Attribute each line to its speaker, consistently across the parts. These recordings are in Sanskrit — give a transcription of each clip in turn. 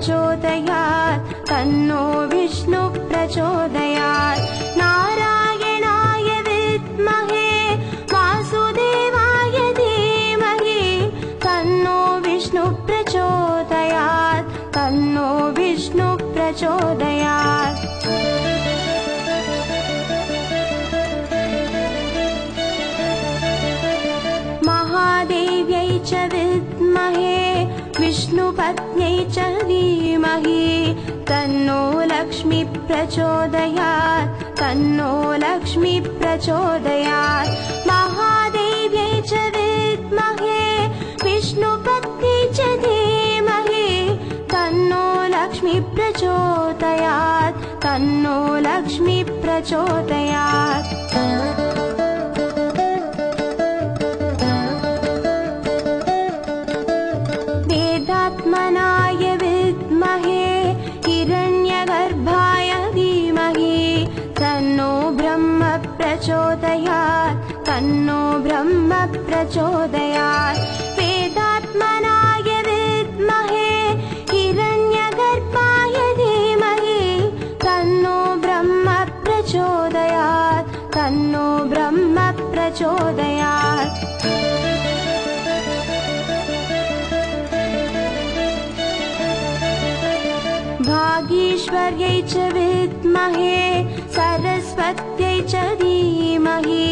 Speaker 1: प्रचोदयात् तन्नो विष्णु प्रचोदयात् नारायणाय विद्महे वासुदेवाय धीमहि तन्नो विष्णु प्रचोदयात् तन्नो विष्णु प्रचोदयात् महादेव्यै च विद्महे विष्णुपत्न्यै च धीमहि तन्नो लक्ष्मी प्रचोदयात् तन्नो लक्ष्मी प्रचोदयात् महादेव्यै च विद्महे विष्णुपत्न्यै च धीमहि तन्नो लक्ष्मी प्रचोदयात् तन्नो लक्ष्मी प्रचोदयात् वेदात्मनाय विद्महे हिरण्यगर्भाय धीमहि तन्नो ब्रह्म प्रचोदयात् तन्नो ब्रह्म प्रचोदयात् वेदात्मनाय विद्महे हिरण्यगर्भाय धीमहि तन्नो ब्रह्म प्रचोदयात् तन्नो ब्रह्म प्रचोदयात् भागीश्वर्यै च विद्महे सरस्वत्यै च धीमहि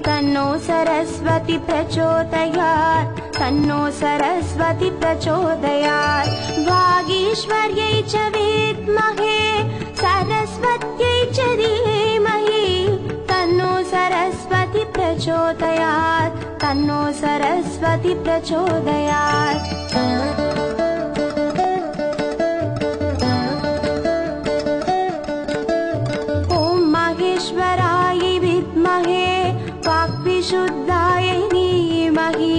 Speaker 1: तन्नो सरस्वती प्रचोदयात् तन्नो सरस्वती प्रचोदयात् भागीश्वर्यै च विद्महे सरस्वत्यै च धीमहि तन्नो सरस्वती प्रचोदयात् तन्नो सरस्वती प्रचोदयात् वाक्विशुद्धाय धीमहि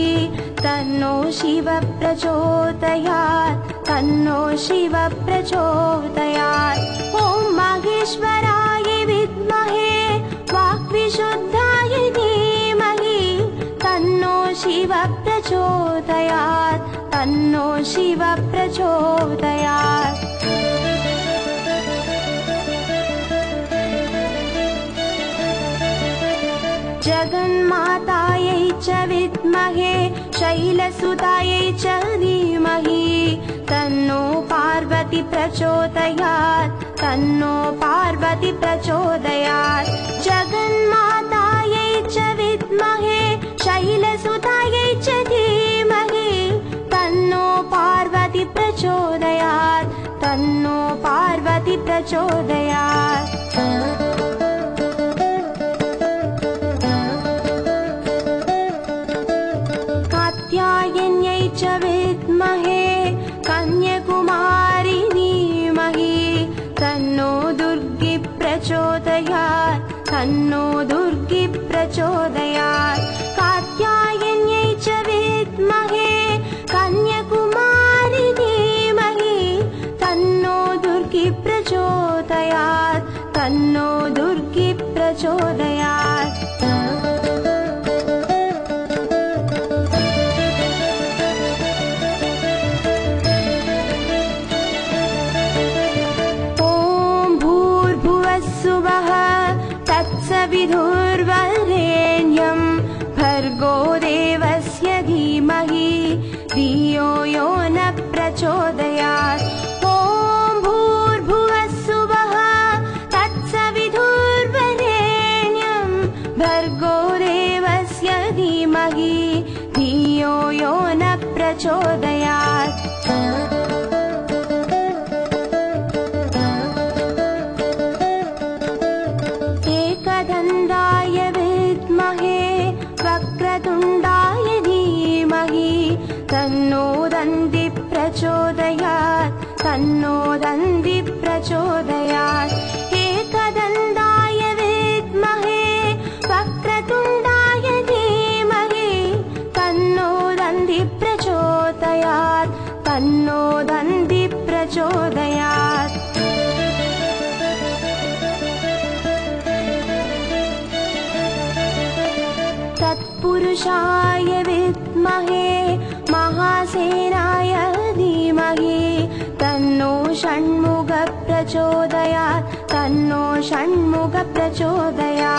Speaker 1: तन्नो शिव प्रचोदयात् तन्नो शिव प्रचोदयात् ॐ माहेश्वराय विद्महे वाक्विशुद्धाय धीमहि तन्नो शिव प्रचोदयात् तन्नो शिव प्रचोदयात् जगन्मातायै च विद्महे शैलसुतायै च धीमहि तन्नो पार्वती प्रचोदयात् तन्नो पार्वती प्रचोदयात् जगन्मातायै च विद्महे शैलसुतायै च धीमहि तन्नो पार्वती प्रचोदयात् तन्नो पार्वती प्रचोदयात् कात्यायन्यै च विद्महे कन्याकुमारी धीमहि तन्नो दुर्गी प्रचोदयात् तन्नो दुर्गी प्रचोदयात् कात्यायन्यै च विद्महे कन्याकुमारी धीमहि तन्नो दुर्गी प्रचोदयात् तन्नो दुर्गी प्रचोदयात् सुवः तत्सविधुर्वरेण्यं भर्गो देवस्य धीमहि धियो यो न प्रचोदयात् ॐ भूर्भुवः सुवः तत्सविधुर्वरेण्यं भर्गो देवस्य धीमहि धियो यो न प्रचोदयात् एकदन्ताय विद्महे वक्रतुण्डाय धीमहि तन्नो दन्ति प्रचोदयात् तन्नो दन्ति प्रचोदयात् एकदन्ताय विद्महे वक्रतुण्डाय धीमहि तन्नो दन्ति प्रचोदयात् तन्नो दन्ति प्रचोदयात् तत्पुरुषाय विद्महे महासेनाय धीमहि तन्नो षण्मुख प्रचोदयात् तन्नो षण्मुख प्रचोदयात्